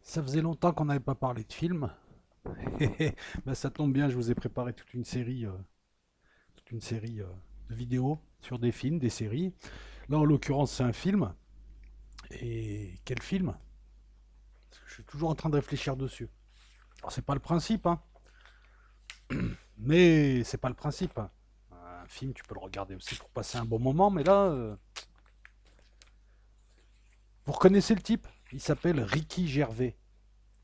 Ça faisait longtemps qu'on n'avait pas parlé de film. Ben, ça tombe bien, je vous ai préparé toute une série de vidéos sur des films, des séries. Là, en l'occurrence, c'est un film. Et quel film? Je suis toujours en train de réfléchir dessus. Alors, c'est pas le principe, hein. Mais c'est pas le principe, hein. Un film, tu peux le regarder aussi pour passer un bon moment, mais là, vous reconnaissez le type? Il s'appelle Ricky Gervais.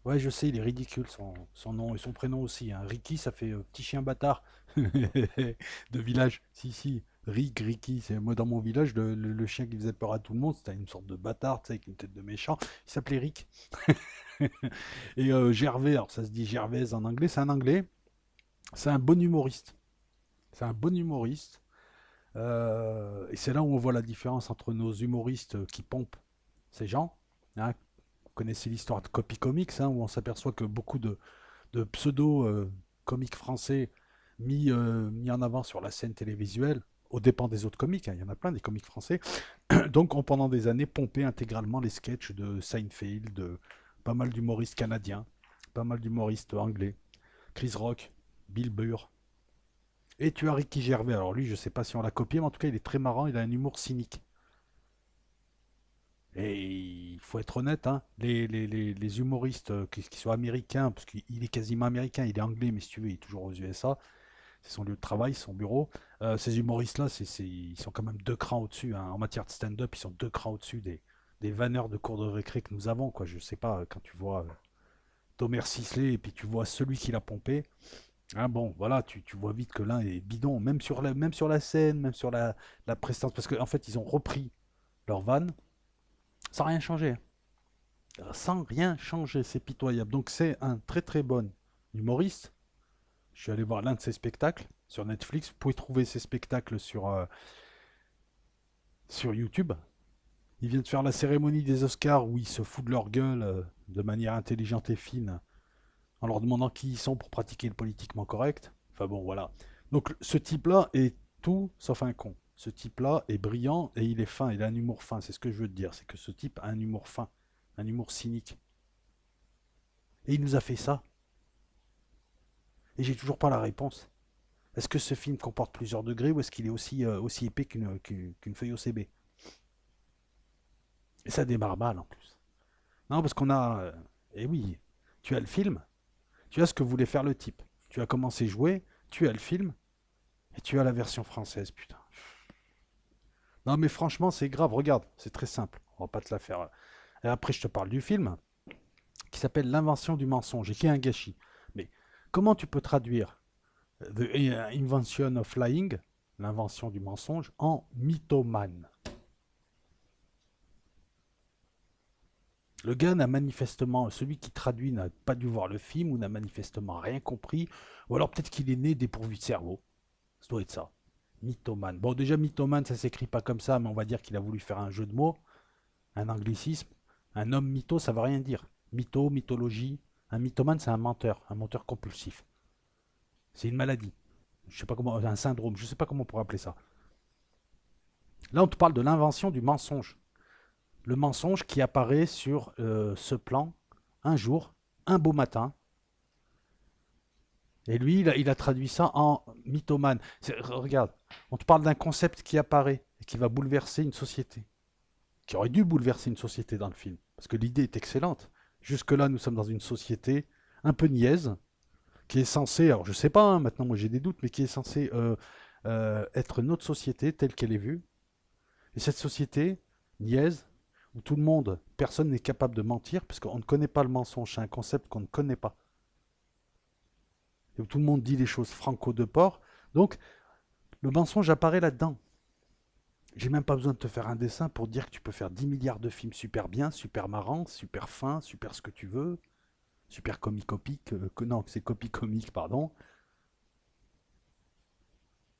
Ouais, je sais, il est ridicule, son nom et son prénom aussi, hein. Ricky, ça fait petit chien bâtard de village. Si, si, Ricky. C'est moi dans mon village, le chien qui faisait peur à tout le monde, c'était une sorte de bâtard, tu sais, avec une tête de méchant. Il s'appelait Rick. Et Gervais, alors ça se dit Gervais en anglais, c'est un anglais. C'est un bon humoriste. C'est un bon humoriste. Et c'est là où on voit la différence entre nos humoristes qui pompent ces gens, hein. Vous connaissez l'histoire de Copy Comics, hein, où on s'aperçoit que beaucoup de pseudo-comiques français mis en avant sur la scène télévisuelle, aux dépens des autres comiques, hein, il y en a plein des comiques français, donc ont pendant des années pompé intégralement les sketchs de Seinfeld, de pas mal d'humoristes canadiens, pas mal d'humoristes anglais, Chris Rock, Bill Burr. Et tu as Ricky Gervais, alors lui je sais pas si on l'a copié, mais en tout cas il est très marrant, il a un humour cynique. Et il faut être honnête, hein, les humoristes qui sont américains, parce qu'il est quasiment américain, il est anglais, mais si tu veux, il est toujours aux USA, c'est son lieu de travail, son bureau. Ces humoristes-là, ils sont quand même deux crans au-dessus, hein. En matière de stand-up, ils sont deux crans au-dessus des vanneurs de cours de récré que nous avons, quoi. Je sais pas, quand tu vois Thomas Sisley et puis tu vois celui qui l'a pompé, hein, bon, voilà, tu vois vite que l'un est bidon, même sur la scène, même sur la prestance, parce qu'en fait, ils ont repris leur vanne sans rien changer. Sans rien changer, c'est pitoyable. Donc c'est un très très bon humoriste. Je suis allé voir l'un de ses spectacles sur Netflix. Vous pouvez trouver ses spectacles sur YouTube. Il vient de faire la cérémonie des Oscars où il se fout de leur gueule de manière intelligente et fine en leur demandant qui ils sont pour pratiquer le politiquement correct. Enfin bon, voilà. Donc ce type-là est tout sauf un con. Ce type-là est brillant et il est fin, il a un humour fin. C'est ce que je veux te dire, c'est que ce type a un humour fin, un humour cynique. Et il nous a fait ça. Et j'ai toujours pas la réponse. Est-ce que ce film comporte plusieurs degrés ou est-ce qu'il est aussi épais qu'une feuille OCB? Et ça démarre mal en plus. Non, parce qu'on a. Eh oui, tu as le film, tu as ce que voulait faire le type. Tu as commencé à jouer, tu as le film, et tu as la version française, putain. Non, mais franchement, c'est grave, regarde, c'est très simple. On va pas te la faire. Et après, je te parle du film, qui s'appelle L'invention du mensonge, et qui est un gâchis. Mais comment tu peux traduire The Invention of Lying, l'invention du mensonge, en mythomane? Le gars n'a manifestement, celui qui traduit n'a pas dû voir le film ou n'a manifestement rien compris, ou alors peut-être qu'il est né dépourvu de cerveau. Ça doit être ça. Mythomane. Bon, déjà, mythomane, ça s'écrit pas comme ça, mais on va dire qu'il a voulu faire un jeu de mots, un anglicisme. Un homme mytho, ça veut rien dire. Mytho, mythologie. Un mythomane, c'est un menteur compulsif. C'est une maladie. Je sais pas comment, un syndrome, je sais pas comment on pourrait appeler ça. Là, on te parle de l'invention du mensonge. Le mensonge qui apparaît sur ce plan un jour, un beau matin. Et lui, il a traduit ça en mythomane. Regarde, on te parle d'un concept qui apparaît et qui va bouleverser une société. Qui aurait dû bouleverser une société dans le film. Parce que l'idée est excellente. Jusque-là, nous sommes dans une société un peu niaise, qui est censée, alors je sais pas, hein, maintenant moi j'ai des doutes, mais qui est censée être notre société telle qu'elle est vue. Et cette société niaise, où tout le monde, personne n'est capable de mentir, parce qu'on ne connaît pas le mensonge, c'est un concept qu'on ne connaît pas. Et où tout le monde dit les choses franco de port. Donc, le mensonge apparaît là-dedans. J'ai même pas besoin de te faire un dessin pour dire que tu peux faire 10 milliards de films super bien, super marrants, super fins, super ce que tu veux, super comique, non, c'est copie comique, pardon.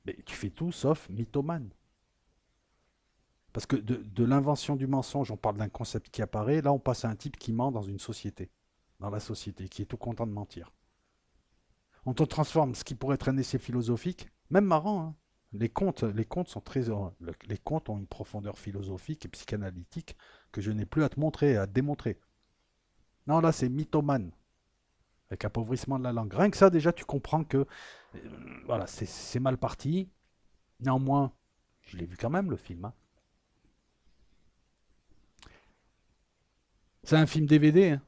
Mais tu fais tout sauf mythomane. Parce que de l'invention du mensonge, on parle d'un concept qui apparaît, là on passe à un type qui ment dans une société, dans la société, qui est tout content de mentir. On te transforme ce qui pourrait être un essai philosophique, même marrant, hein. Les contes sont très, les contes ont une profondeur philosophique et psychanalytique que je n'ai plus à te montrer, à te démontrer. Non, là, c'est mythomane, avec appauvrissement de la langue. Rien que ça, déjà, tu comprends que voilà, c'est mal parti. Néanmoins, je l'ai vu quand même, le film, hein. C'est un film DVD, hein.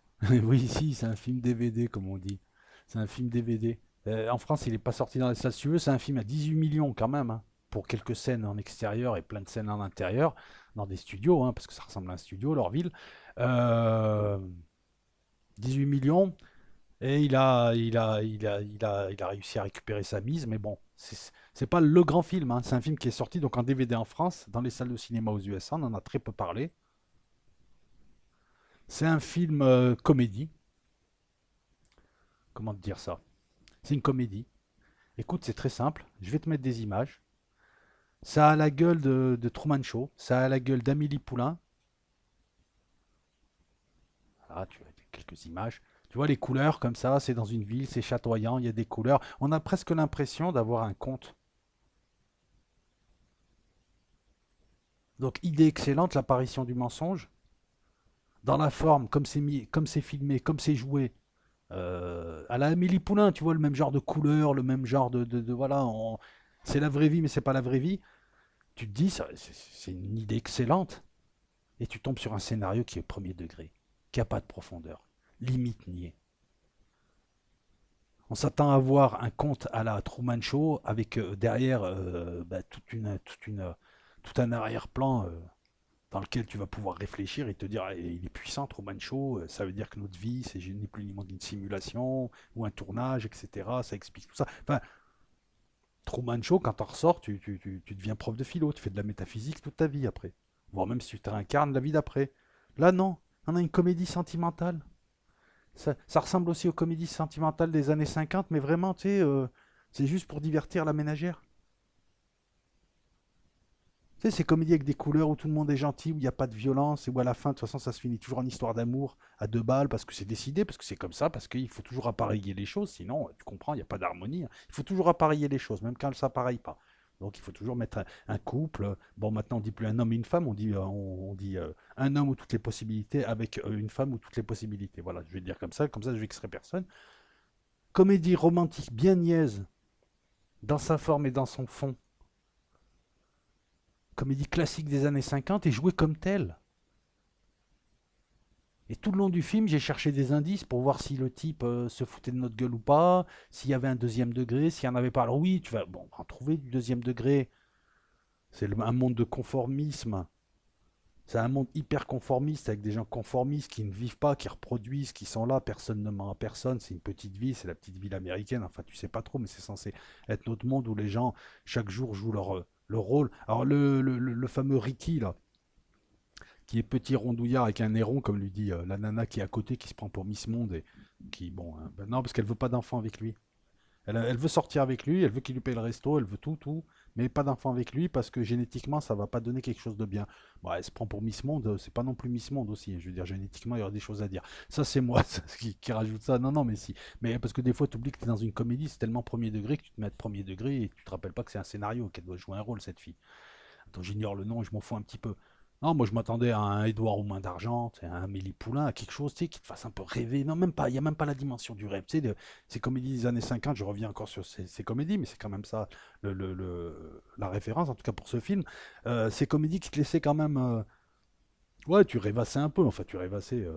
Oui, si, c'est un film DVD, comme on dit. C'est un film DVD. En France, il n'est pas sorti dans les salles. Si tu veux, c'est un film à 18 millions quand même, hein, pour quelques scènes en extérieur et plein de scènes en intérieur, dans des studios, hein, parce que ça ressemble à un studio, leur ville. Euh, 18 millions, et il a réussi à récupérer sa mise, mais bon, c'est pas le grand film, hein. C'est un film qui est sorti donc en DVD en France, dans les salles de cinéma aux USA, on en a très peu parlé. C'est un film comédie, comment te dire ça? C'est une comédie. Écoute, c'est très simple. Je vais te mettre des images. Ça a la gueule de Truman Show. Ça a la gueule d'Amélie Poulain. Là, tu as quelques images. Tu vois les couleurs comme ça, c'est dans une ville, c'est chatoyant, il y a des couleurs. On a presque l'impression d'avoir un conte. Donc, idée excellente, l'apparition du mensonge. Dans la forme, comme c'est filmé, comme c'est joué. À la Amélie Poulain, tu vois, le même genre de couleurs, le même genre voilà. C'est la vraie vie, mais c'est pas la vraie vie. Tu te dis, c'est une idée excellente. Et tu tombes sur un scénario qui est premier degré, qui n'a pas de profondeur, limite niée. On s'attend à voir un conte à la Truman Show avec derrière bah, tout un arrière-plan dans lequel tu vas pouvoir réfléchir et te dire ah, il est puissant Truman Show, ça veut dire que notre vie c'est ni plus ni moins qu'une simulation ou un tournage, etc. Ça explique tout ça. Enfin, Truman Show, quand t'en ressors, tu deviens prof de philo, tu fais de la métaphysique toute ta vie après. Voire même si tu te réincarnes la vie d'après. Là, non. On a une comédie sentimentale. Ça ressemble aussi aux comédies sentimentales des années 50, mais vraiment, tu sais, c'est juste pour divertir la ménagère. Tu sais, ces comédies avec des couleurs où tout le monde est gentil, où il n'y a pas de violence, et où à la fin, de toute façon, ça se finit toujours en histoire d'amour à deux balles, parce que c'est décidé, parce que c'est comme ça, parce qu'il faut toujours appareiller les choses, sinon, tu comprends, il n'y a pas d'harmonie, hein. Il faut toujours appareiller les choses, même quand elles ne s'appareillent pas. Donc il faut toujours mettre un couple. Bon, maintenant on dit plus un homme et une femme, on dit un homme ou toutes les possibilités avec une femme ou toutes les possibilités. Voilà, je vais le dire comme ça je vexerai personne. Comédie romantique bien niaise, dans sa forme et dans son fond. Comédie classique des années 50 et jouée comme telle. Et tout le long du film, j'ai cherché des indices pour voir si le type se foutait de notre gueule ou pas, s'il y avait un deuxième degré, s'il n'y en avait pas. Alors oui, tu vas bon, en trouver du deuxième degré. C'est un monde de conformisme. C'est un monde hyper conformiste avec des gens conformistes qui ne vivent pas, qui reproduisent, qui sont là, personne ne ment à personne, c'est une petite ville, c'est la petite ville américaine, enfin tu sais pas trop, mais c'est censé être notre monde où les gens chaque jour jouent leur rôle. Alors le fameux Ricky là, qui est petit rondouillard avec un nez rond, comme lui dit la nana qui est à côté, qui se prend pour Miss Monde et qui, bon, hein, ben non, parce qu'elle veut pas d'enfant avec lui. Elle veut sortir avec lui, elle veut qu'il lui paye le resto, elle veut tout, mais pas d'enfant avec lui parce que génétiquement ça va pas donner quelque chose de bien. Bon, elle se prend pour Miss Monde, c'est pas non plus Miss Monde aussi, hein. Je veux dire, génétiquement il y aura des choses à dire. Ça c'est moi qui rajoute ça. Non, non, mais si. Mais parce que des fois tu oublies que tu es dans une comédie, c'est tellement premier degré que tu te mets à premier degré et tu te rappelles pas que c'est un scénario, qu'elle doit jouer un rôle cette fille. Attends, j'ignore le nom et je m'en fous un petit peu. Non, moi je m'attendais à un Édouard aux mains d'argent, à un Amélie Poulain, à quelque chose tu sais, qui te fasse un peu rêver. Non, même pas, il n'y a même pas la dimension du rêve. Tu sais, ces comédies des années 50, je reviens encore sur ces comédies, mais c'est quand même ça la référence, en tout cas pour ce film. Ces comédies qui te laissaient quand même. Ouais, tu rêvassais un peu, enfin tu rêvassais.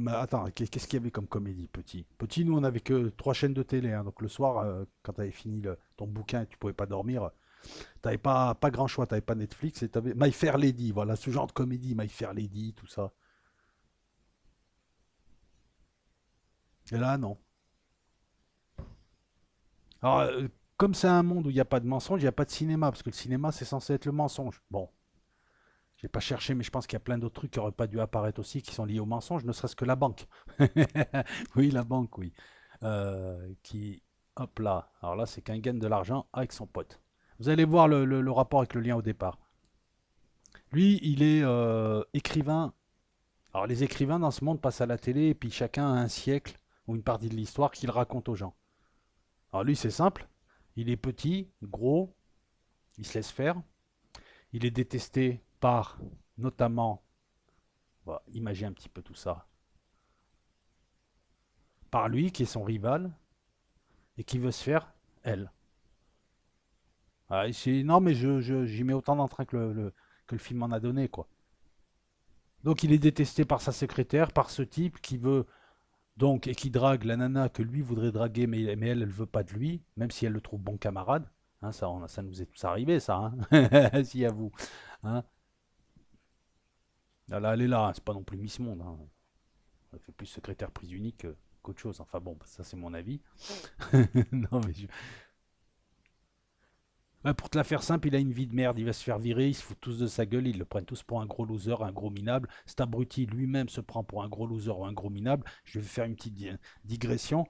Attends, qu'est-ce qu'il y avait comme comédie, petit? Petit, nous on avait que trois chaînes de télé, hein, donc le soir, quand tu avais fini ton bouquin et tu pouvais pas dormir, t'avais pas grand choix, t'avais pas Netflix et t'avais My Fair Lady, voilà, ce genre de comédie, My Fair Lady, tout ça. Et là, non. Alors, comme c'est un monde où il n'y a pas de mensonge, il n'y a pas de cinéma, parce que le cinéma, c'est censé être le mensonge. Bon, j'ai pas cherché, mais je pense qu'il y a plein d'autres trucs qui n'auraient pas dû apparaître aussi, qui sont liés au mensonge, ne serait-ce que la banque. Oui, la banque, oui. Qui, hop là, alors là, c'est qu'un gagne de l'argent avec son pote. Vous allez voir le rapport avec le lien au départ. Lui, il est écrivain. Alors les écrivains dans ce monde passent à la télé et puis chacun a un siècle ou une partie de l'histoire qu'il raconte aux gens. Alors lui c'est simple, il est petit, gros, il se laisse faire, il est détesté par notamment Voilà, imaginez un petit peu tout ça. Par lui, qui est son rival, et qui veut se faire elle. Ah, non, mais j'y mets autant d'entrain que le film en a donné, quoi. Donc il est détesté par sa secrétaire, par ce type qui veut donc et qui drague la nana que lui voudrait draguer, mais elle veut pas de lui, même si elle le trouve bon camarade. Hein, ça nous est tous arrivé, ça. Hein. Si à vous. Hein. Là, elle est là, hein, c'est pas non plus Miss Monde. Hein. Elle fait plus secrétaire prise unique qu'autre chose. Enfin bon, ça c'est mon avis. Non, mais ouais, pour te la faire simple, il a une vie de merde, il va se faire virer, ils se foutent tous de sa gueule, ils le prennent tous pour un gros loser, un gros minable. Cet abruti lui-même se prend pour un gros loser ou un gros minable. Je vais faire une petite digression.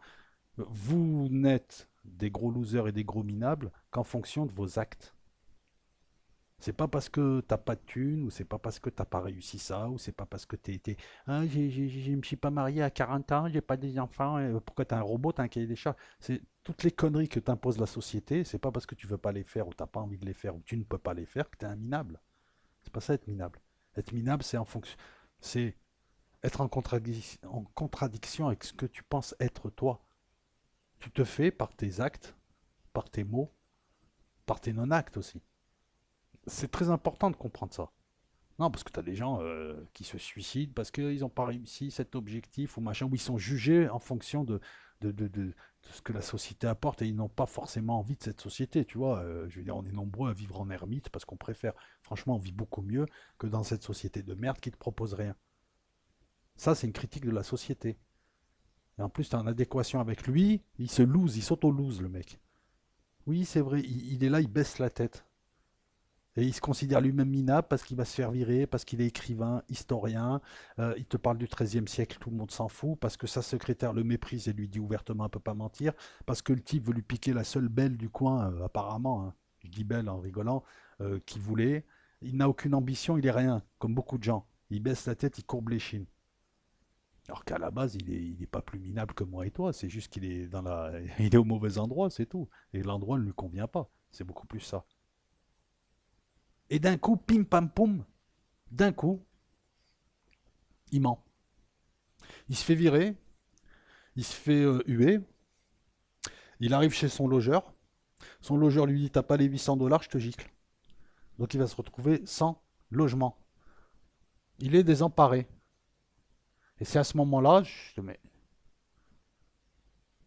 Vous n'êtes des gros losers et des gros minables qu'en fonction de vos actes. C'est pas parce que t'as pas de thunes, ou c'est pas parce que t'as pas réussi ça, ou c'est pas parce que t'es été. Ah, je me suis pas marié à 40 ans, j'ai pas des enfants, pourquoi t'as un robot, t'as un cahier des charges. C'est toutes les conneries que t'impose la société, c'est pas parce que tu veux pas les faire, ou t'as pas envie de les faire, ou tu ne peux pas les faire, que t'es un minable. C'est pas ça être minable. Être minable, c'est en fonction. C'est être en contradiction avec ce que tu penses être toi. Tu te fais par tes actes, par tes mots, par tes non-actes aussi. C'est très important de comprendre ça. Non, parce que tu as des gens qui se suicident parce qu'ils n'ont pas réussi cet objectif ou machin, où ils sont jugés en fonction de ce que la société apporte et ils n'ont pas forcément envie de cette société, tu vois. Je veux dire, on est nombreux à vivre en ermite parce qu'on préfère. Franchement, on vit beaucoup mieux que dans cette société de merde qui te propose rien. Ça, c'est une critique de la société. Et en plus, tu es en adéquation avec lui, il se lose, il s'auto-lose, le mec. Oui, c'est vrai, il est là, il baisse la tête. Et il se considère lui-même minable parce qu'il va se faire virer, parce qu'il est écrivain, historien. Il te parle du XIIIe siècle, tout le monde s'en fout, parce que sa secrétaire le méprise et lui dit ouvertement, elle ne peut pas mentir, parce que le type veut lui piquer la seule belle du coin, apparemment, hein, je dis belle en rigolant, qu'il voulait. Il n'a aucune ambition, il est rien, comme beaucoup de gens. Il baisse la tête, il courbe les chines. Alors qu'à la base, il est pas plus minable que moi et toi, c'est juste qu'il est il est au mauvais endroit, c'est tout. Et l'endroit ne lui convient pas. C'est beaucoup plus ça. Et d'un coup, pim pam poum, d'un coup, il ment. Il se fait virer, il se fait huer, il arrive chez son logeur lui dit t'as pas les 800 $, je te gicle. Donc il va se retrouver sans logement. Il est désemparé. Et c'est à ce moment-là,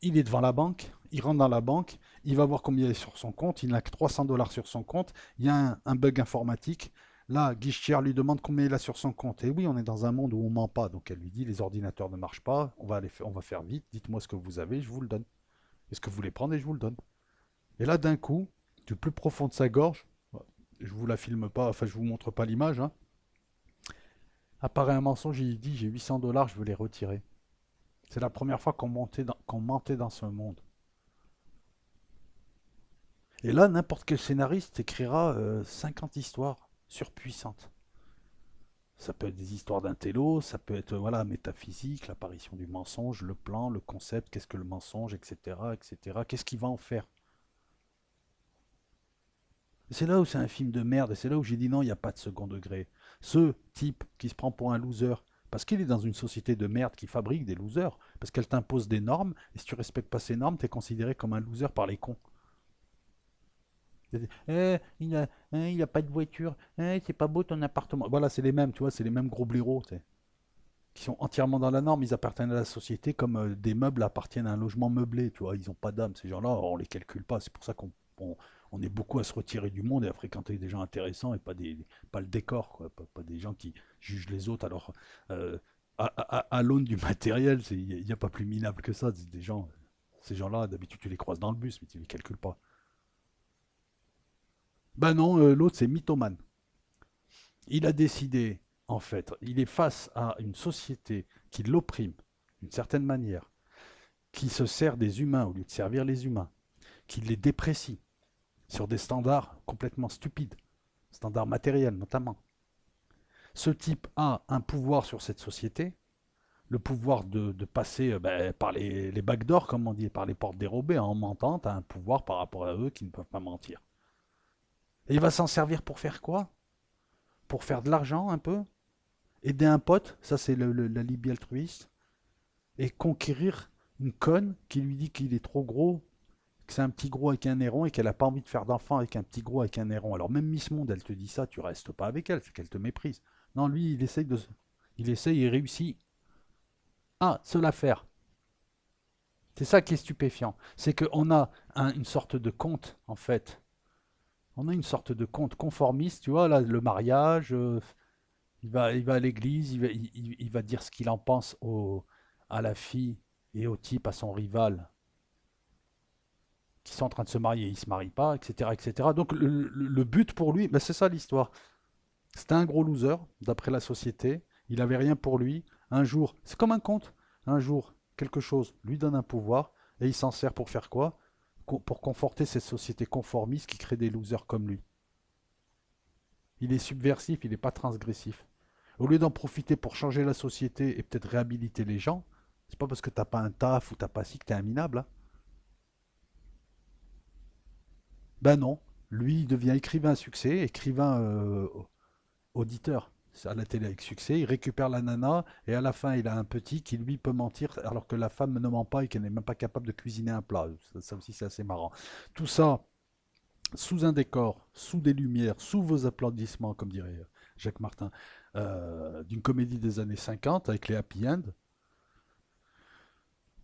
il est devant la banque, il rentre dans la banque, il va voir combien il est sur son compte, il n'a que 300 $ sur son compte, il y a un bug informatique. Là, guichetière lui demande combien il a sur son compte. Et oui, on est dans un monde où on ment pas. Donc elle lui dit les ordinateurs ne marchent pas, on va faire vite, dites-moi ce que vous avez, je vous le donne. Est-ce que vous voulez prendre et je vous le donne. Et là, d'un coup, du plus profond de sa gorge, je vous la filme pas, enfin je vous montre pas l'image, hein, apparaît un mensonge, il dit j'ai 800 $, je veux les retirer. C'est la première fois qu'on mentait dans ce monde. Et là, n'importe quel scénariste écrira 50 histoires surpuissantes. Ça peut être des histoires d'intello, ça peut être voilà métaphysique, l'apparition du mensonge, le plan, le concept, qu'est-ce que le mensonge, etc., etc. Qu'est-ce qu'il va en faire. C'est là où c'est un film de merde, et c'est là où j'ai dit non, il n'y a pas de second degré. Ce type qui se prend pour un loser, parce qu'il est dans une société de merde qui fabrique des losers, parce qu'elle t'impose des normes, et si tu respectes pas ces normes, tu es considéré comme un loser par les cons. Il a pas de voiture, c'est pas beau ton appartement. Voilà, c'est les mêmes, tu vois, c'est les mêmes gros blaireaux, tu sais, qui sont entièrement dans la norme, ils appartiennent à la société comme des meubles appartiennent à un logement meublé, tu vois, ils n'ont pas d'âme, ces gens-là, on les calcule pas, c'est pour ça on est beaucoup à se retirer du monde et à fréquenter des gens intéressants et pas le décor, quoi, pas des gens qui jugent les autres. Alors, euh, à l'aune du matériel, il n'y a pas plus minable que ça, des gens, ces gens-là, d'habitude tu les croises dans le bus, mais tu les calcules pas. Ben non, l'autre c'est mythomane. Il a décidé, en fait, il est face à une société qui l'opprime d'une certaine manière, qui se sert des humains au lieu de servir les humains, qui les déprécie sur des standards complètement stupides, standards matériels notamment. Ce type a un pouvoir sur cette société, le pouvoir de passer par les backdoors, comme on dit, par les portes dérobées, en mentant, tu as un pouvoir par rapport à eux qui ne peuvent pas mentir. Et il va s'en servir pour faire quoi? Pour faire de l'argent un peu? Aider un pote, ça c'est la Libye altruiste. Et conquérir une conne qui lui dit qu'il est trop gros, que c'est un petit gros avec un néron et qu'elle a pas envie de faire d'enfant avec un petit gros avec un néron. Alors même Miss Monde, elle te dit ça, tu restes pas avec elle, c'est qu'elle te méprise. Non, lui, il essaye et réussit à se la faire. C'est ça qui est stupéfiant. C'est qu'on a une sorte de conte, en fait. On a une sorte de conte conformiste, tu vois, là, le mariage, il va à l'église, il va dire ce qu'il en pense à la fille et au type, à son rival, qui sont en train de se marier, il ne se marie pas, etc. etc. Donc le but pour lui, ben c'est ça l'histoire. C'était un gros loser, d'après la société. Il avait rien pour lui. Un jour, c'est comme un conte. Un jour, quelque chose lui donne un pouvoir et il s'en sert pour faire quoi? Pour conforter cette société conformiste qui crée des losers comme lui. Il est subversif, il n'est pas transgressif. Au lieu d'en profiter pour changer la société et peut-être réhabiliter les gens, c'est pas parce que t'as pas un taf ou t'as pas ci que t'es un minable, hein. Ben non. Lui, il devient écrivain à succès, écrivain auditeur à la télé avec succès, il récupère la nana et à la fin il a un petit qui lui peut mentir alors que la femme ne ment pas et qu'elle n'est même pas capable de cuisiner un plat. Ça aussi c'est assez marrant. Tout ça sous un décor, sous des lumières, sous vos applaudissements comme dirait Jacques Martin, d'une comédie des années 50 avec les happy end.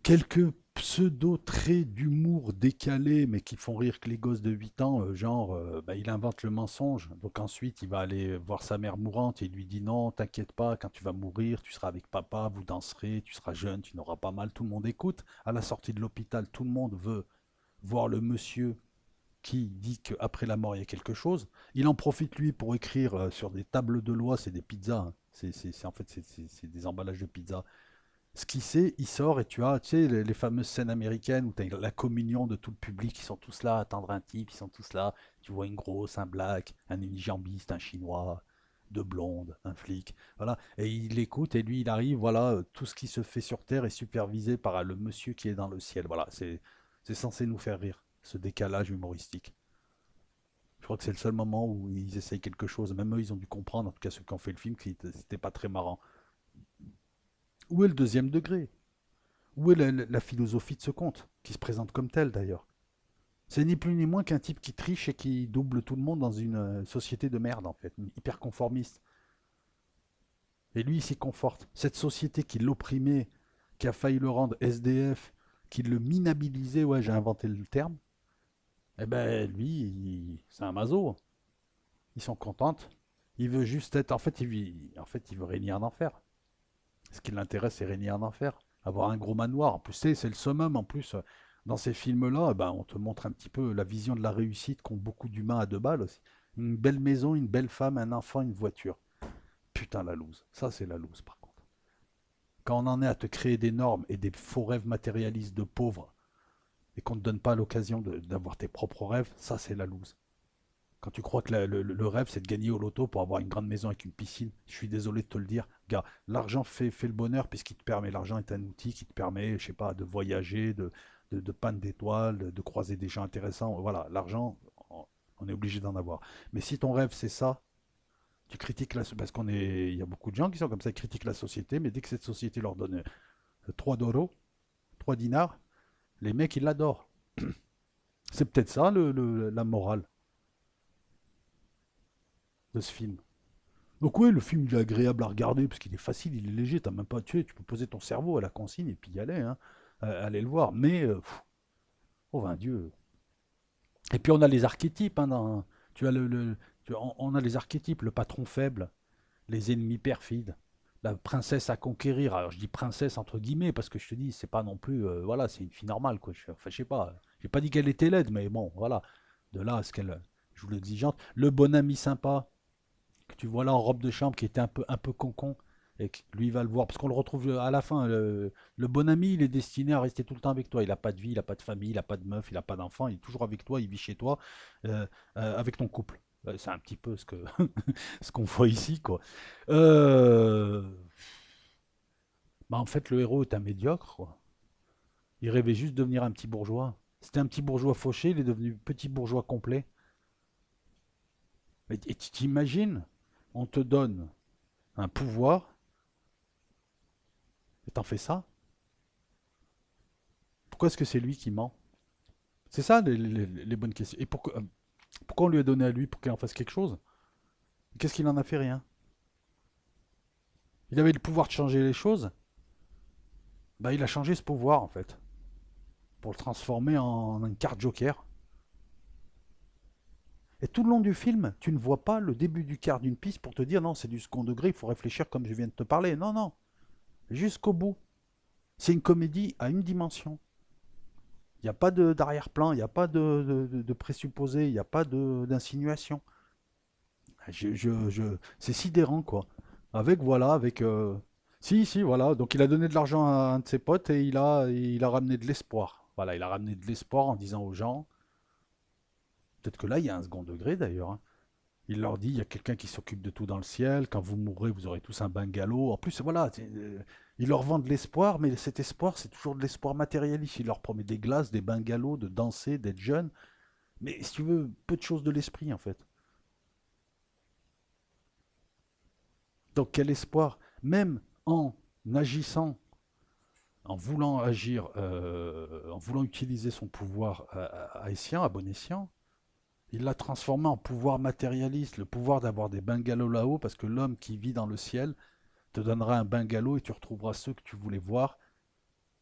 Quelques pseudo-traits d'humour décalés, mais qui font rire que les gosses de 8 ans, genre, bah, il invente le mensonge. Donc ensuite, il va aller voir sa mère mourante et il lui dit non, t'inquiète pas, quand tu vas mourir, tu seras avec papa, vous danserez, tu seras jeune, tu n'auras pas mal, tout le monde écoute. À la sortie de l'hôpital, tout le monde veut voir le monsieur qui dit qu'après la mort, il y a quelque chose. Il en profite, lui, pour écrire sur des tables de loi, c'est des pizzas, hein. En fait, c'est des emballages de pizza ce qu'il sait, il sort et tu as, tu sais, les fameuses scènes américaines où tu as la communion de tout le public, ils sont tous là à attendre un type, ils sont tous là. Tu vois une grosse, un black, un unijambiste, un chinois, deux blondes, un flic, voilà. Et il écoute et lui, il arrive, voilà, tout ce qui se fait sur Terre est supervisé par le monsieur qui est dans le ciel. Voilà, c'est censé nous faire rire, ce décalage humoristique. Je crois que c'est le seul moment où ils essayent quelque chose. Même eux, ils ont dû comprendre, en tout cas ceux qui ont fait le film, que c'était pas très marrant. Où est le deuxième degré? Où est la philosophie de ce conte, qui se présente comme tel d'ailleurs? C'est ni plus ni moins qu'un type qui triche et qui double tout le monde dans une société de merde, en fait, hyper conformiste. Et lui, il s'y conforte. Cette société qui l'opprimait, qui a failli le rendre SDF, qui le minabilisait, ouais, j'ai inventé le terme, eh ben lui, c'est un maso. Ils sont contentes. Il veut juste être. En fait, il veut régner en enfer. Ce qui l'intéresse, c'est régner en enfer. Avoir un gros manoir. En plus, c'est le summum. En plus, dans ces films-là, eh ben, on te montre un petit peu la vision de la réussite qu'ont beaucoup d'humains à deux balles aussi. Une belle maison, une belle femme, un enfant, une voiture. Putain, la loose. Ça, c'est la loose, par contre. Quand on en est à te créer des normes et des faux rêves matérialistes de pauvres et qu'on ne te donne pas l'occasion d'avoir tes propres rêves, ça, c'est la loose. Quand tu crois que le rêve, c'est de gagner au loto pour avoir une grande maison avec une piscine, je suis désolé de te le dire. Gars, l'argent fait le bonheur puisqu'il te permet, l'argent est un outil qui te permet, je sais pas, de voyager, de panne d'étoiles, de croiser des gens intéressants. Voilà, l'argent, on est obligé d'en avoir. Mais si ton rêve, c'est ça, tu critiques parce il y a beaucoup de gens qui sont comme ça, ils critiquent la société, mais dès que cette société leur donne 3 dollars, 3 dinars, les mecs, ils l'adorent. C'est peut-être ça la morale de ce film. Donc oui, le film il est agréable à regarder parce qu'il est facile, il est léger, t'as même pas tué, tu peux poser ton cerveau à la consigne et puis y aller, hein, aller le voir. Mais oh ben Dieu. Et puis on a les archétypes, hein, tu as on a les archétypes, le patron faible, les ennemis perfides, la princesse à conquérir. Alors je dis princesse entre guillemets parce que je te dis c'est pas non plus, voilà, c'est une fille normale quoi. Enfin je sais pas, j'ai pas dit qu'elle était laide, mais bon voilà, de là à ce qu'elle joue l'exigeante. Le bon ami sympa que tu vois là en robe de chambre qui était un peu concon et que lui va le voir parce qu'on le retrouve à la fin le bon ami il est destiné à rester tout le temps avec toi, il a pas de vie, il a pas de famille, il a pas de meuf, il a pas d'enfant, il est toujours avec toi, il vit chez toi avec ton couple. C'est un petit peu ce qu'on voit ici quoi. Euh, Bah en fait le héros est un médiocre quoi. Il rêvait juste de devenir un petit bourgeois, c'était un petit bourgeois fauché, il est devenu petit bourgeois complet. Et tu t'imagines, on te donne un pouvoir T'en fais ça? Pourquoi est-ce que c'est lui qui ment? C'est ça les bonnes questions. Et pourquoi on lui a donné à lui pour qu'il en fasse quelque chose? Qu'est-ce qu'il en a fait? Rien. Il avait le pouvoir de changer les choses. Bah, il a changé ce pouvoir en fait. Pour le transformer en une carte joker. Et tout le long du film, tu ne vois pas le début du quart d'une piste pour te dire non, c'est du second degré, il faut réfléchir comme je viens de te parler. Non, non. Jusqu'au bout. C'est une comédie à une dimension. Il n'y a pas d'arrière-plan, il n'y a pas de présupposé, il n'y a pas d'insinuation. C'est sidérant, quoi. Avec, voilà, avec... Si, si, voilà. Donc il a donné de l'argent à un de ses potes et il a ramené de l'espoir. Voilà, il a ramené de l'espoir en disant aux gens, peut-être que là, il y a un second degré d'ailleurs, hein. Il leur dit, il y a quelqu'un qui s'occupe de tout dans le ciel, quand vous mourrez, vous aurez tous un bungalow. En plus, voilà, il leur vend de l'espoir, mais cet espoir, c'est toujours de l'espoir matérialiste. Il leur promet des glaces, des bungalows, de danser, d'être jeune. Mais si tu veux, peu de choses de l'esprit, en fait. Donc quel espoir? Même en agissant, en voulant agir, en voulant utiliser son pouvoir à escient, à bon escient, il l'a transformé en pouvoir matérialiste, le pouvoir d'avoir des bungalows là-haut, parce que l'homme qui vit dans le ciel te donnera un bungalow et tu retrouveras ceux que tu voulais voir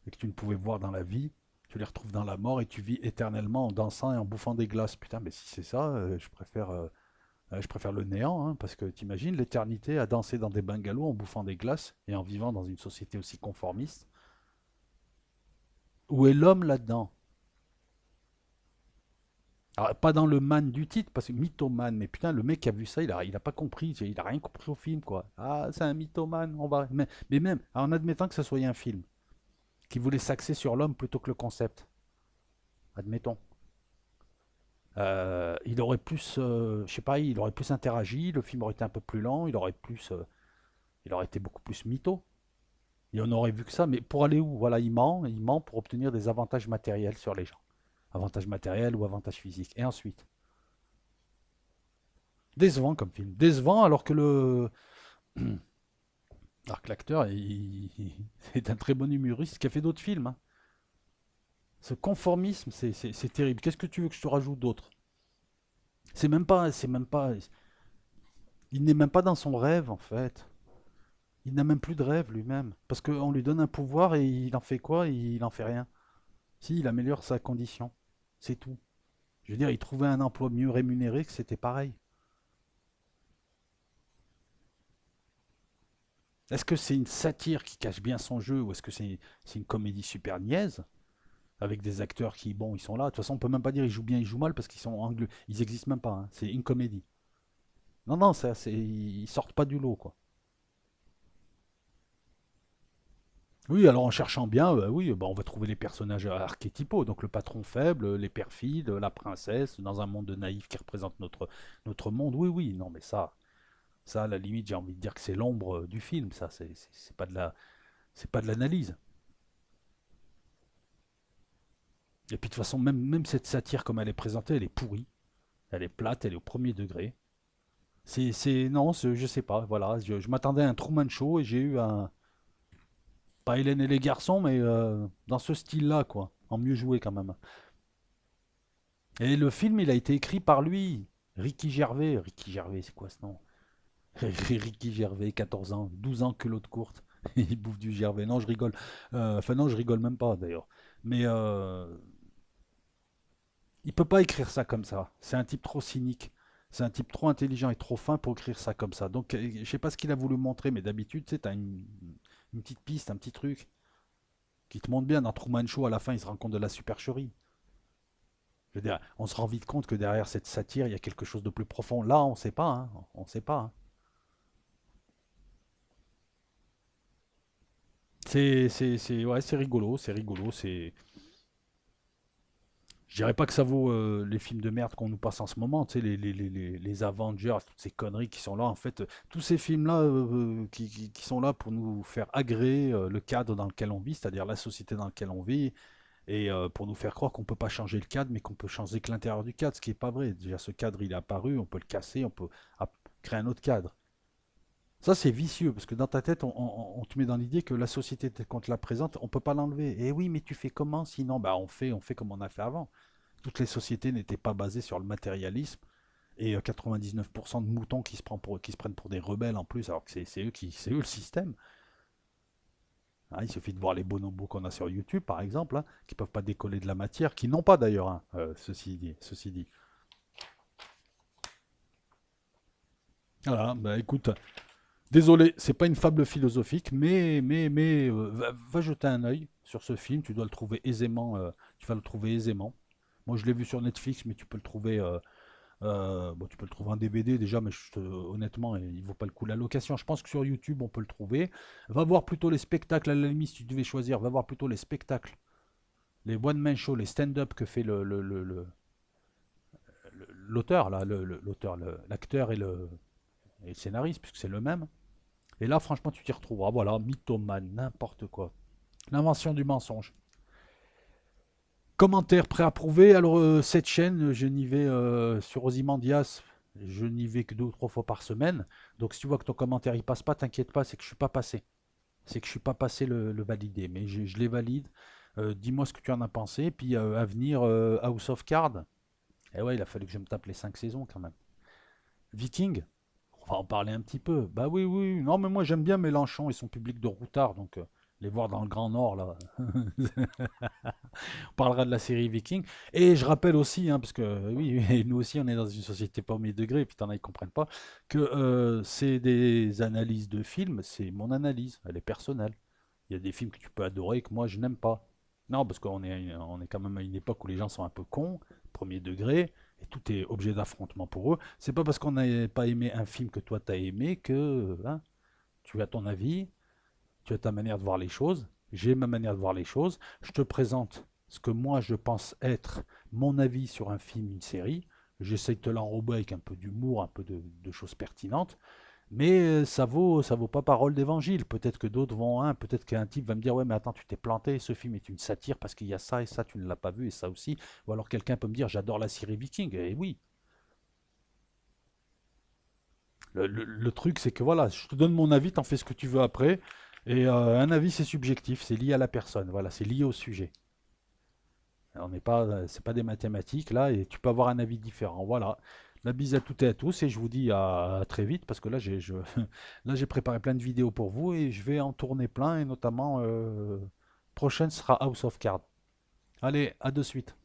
et que tu ne pouvais voir dans la vie. Tu les retrouves dans la mort et tu vis éternellement en dansant et en bouffant des glaces. Putain, mais si c'est ça, je préfère le néant, hein, parce que t'imagines l'éternité à danser dans des bungalows en bouffant des glaces et en vivant dans une société aussi conformiste. Où est l'homme là-dedans? Alors, pas dans le man du titre, parce que mythomane, mais putain, le mec qui a vu ça, il a pas compris, il a rien compris au film, quoi. Ah, c'est un mythomane, on va. Mais même, en admettant que ce soit un film qui voulait s'axer sur l'homme plutôt que le concept, admettons. Il aurait plus, je sais pas, il aurait plus interagi, le film aurait été un peu plus lent, il aurait été beaucoup plus mytho. Et on aurait vu que ça, mais pour aller où? Voilà, il ment pour obtenir des avantages matériels sur les gens. Avantages matériels ou avantages physiques. Et ensuite, décevant comme film. Décevant alors que l'acteur est un très bon humoriste qui a fait d'autres films, hein. Ce conformisme, c'est terrible. Qu'est-ce que tu veux que je te rajoute d'autre? C'est même pas, il n'est même pas dans son rêve en fait. Il n'a même plus de rêve lui-même. Parce qu'on lui donne un pouvoir et il en fait quoi? Il en fait rien. Si, il améliore sa condition. C'est tout. Je veux dire, il trouvait un emploi mieux rémunéré que c'était pareil. Est-ce que c'est une satire qui cache bien son jeu ou est-ce que c'est une comédie super niaise avec des acteurs qui, bon, ils sont là. De toute façon, on peut même pas dire ils jouent bien, ils jouent mal parce qu'ils sont anglais. Ils existent même pas, hein. C'est une comédie. Non, non, ils sortent pas du lot, quoi. Oui, alors en cherchant bien, oui, bah, on va trouver les personnages archétypaux. Donc le patron faible, les perfides, la princesse, dans un monde naïf qui représente notre monde. Oui, oui, non, mais ça, à la limite, j'ai envie de dire que c'est l'ombre du film. Ça, c'est pas c'est pas de l'analyse. Et puis de toute façon, même cette satire comme elle est présentée, elle est pourrie. Elle est plate, elle est au premier degré. Non, je sais pas. Voilà, je m'attendais à un Truman Show et j'ai eu un, pas Hélène et les garçons, mais dans ce style-là, quoi. En mieux joué quand même. Et le film, il a été écrit par lui, Ricky Gervais. Ricky Gervais, c'est quoi ce nom? Ricky Gervais, 14 ans, 12 ans, culotte courte. Il bouffe du Gervais. Non, je rigole. Enfin, non, je rigole même pas d'ailleurs. Mais il peut pas écrire ça comme ça. C'est un type trop cynique. C'est un type trop intelligent et trop fin pour écrire ça comme ça. Donc, je sais pas ce qu'il a voulu montrer, mais d'habitude, tu sais, t'as une petite piste, un petit truc qui te montre bien. Dans Truman Show, à la fin, il se rend compte de la supercherie. Je veux dire, on se rend vite compte que derrière cette satire, il y a quelque chose de plus profond. Là, on ne sait pas, hein. On ne sait pas, hein. Ouais, c'est rigolo, c'est rigolo. Je dirais pas que ça vaut les films de merde qu'on nous passe en ce moment, tu sais, les Avengers, toutes ces conneries qui sont là. En fait, tous ces films-là qui sont là pour nous faire agréer le cadre dans lequel on vit, c'est-à-dire la société dans laquelle on vit, et pour nous faire croire qu'on peut pas changer le cadre, mais qu'on peut changer que l'intérieur du cadre, ce qui est pas vrai. Déjà, ce cadre, il est apparu, on peut le casser, on peut créer un autre cadre. Ça, c'est vicieux, parce que dans ta tête, on te met dans l'idée que la société telle qu'on te la présente, on peut pas l'enlever. Et oui, mais tu fais comment sinon? Bah, on fait comme on a fait avant. Toutes les sociétés n'étaient pas basées sur le matérialisme. Et 99% de moutons qui se prennent pour des rebelles en plus, alors que c'est eux le système. Hein, il suffit de voir les bonobos qu'on a sur YouTube, par exemple, hein, qui peuvent pas décoller de la matière, qui n'ont pas d'ailleurs, hein, ceci dit. Voilà, bah écoute, désolé, c'est pas une fable philosophique, mais va jeter un œil sur ce film, tu dois le trouver aisément, tu vas le trouver aisément. Moi, je l'ai vu sur Netflix, mais tu peux le trouver, bon, tu peux le trouver en DVD déjà, mais honnêtement, il vaut pas le coup la location. Je pense que sur YouTube, on peut le trouver. Va voir plutôt les spectacles, à la limite, si tu devais choisir, va voir plutôt les spectacles, les one-man shows, les stand-up que fait l'auteur, là, l'acteur et le scénariste, puisque c'est le même. Et là, franchement, tu t'y retrouveras. Voilà, mythomane, n'importe quoi. L'invention du mensonge. Commentaire préapprouvé. Alors, cette chaîne, je n'y vais sur Ozymandias, je n'y vais que 2 ou 3 fois par semaine. Donc, si tu vois que ton commentaire il passe pas, t'inquiète pas, c'est que je suis pas passé. C'est que je suis pas passé le valider. Mais je les valide. Dis-moi ce que tu en as pensé. Puis, à venir, House of Cards. Eh ouais, il a fallu que je me tape les 5 saisons quand même. Viking, on va en parler un petit peu. Bah oui, oui. Non, mais moi j'aime bien Mélenchon et son public de routard, donc les voir dans le Grand Nord, là. On parlera de la série Viking. Et je rappelle aussi, hein, parce que oui, oui, nous aussi on est dans une société pas au premier degré, et puis t'en as, ils comprennent pas, que c'est des analyses de films, c'est mon analyse, elle est personnelle. Il y a des films que tu peux adorer et que moi je n'aime pas. Non, parce qu'on est quand même à une époque où les gens sont un peu cons, premier degré, et tout est objet d'affrontement pour eux. C'est pas parce qu'on n'a pas aimé un film que toi t'as aimé que hein, tu as ton avis, tu as ta manière de voir les choses, j'ai ma manière de voir les choses. Je te présente ce que moi je pense être mon avis sur un film, une série. J'essaie de te l'enrober avec un peu d'humour, un peu de choses pertinentes. Mais ça vaut pas parole d'évangile. Peut-être que d'autres vont, hein, peut-être qu'un type va me dire, ouais, mais attends, tu t'es planté, ce film est une satire parce qu'il y a ça et ça, tu ne l'as pas vu et ça aussi. Ou alors quelqu'un peut me dire, j'adore la série Viking. Et oui, le truc, c'est que voilà, je te donne mon avis, t'en fais ce que tu veux après. Et un avis, c'est subjectif, c'est lié à la personne. Voilà, c'est lié au sujet. On n'est pas, c'est pas des mathématiques là, et tu peux avoir un avis différent. Voilà. La bise à toutes et à tous, et je vous dis à très vite parce que là là j'ai préparé plein de vidéos pour vous et je vais en tourner plein et notamment prochaine sera House of Cards. Allez, à de suite.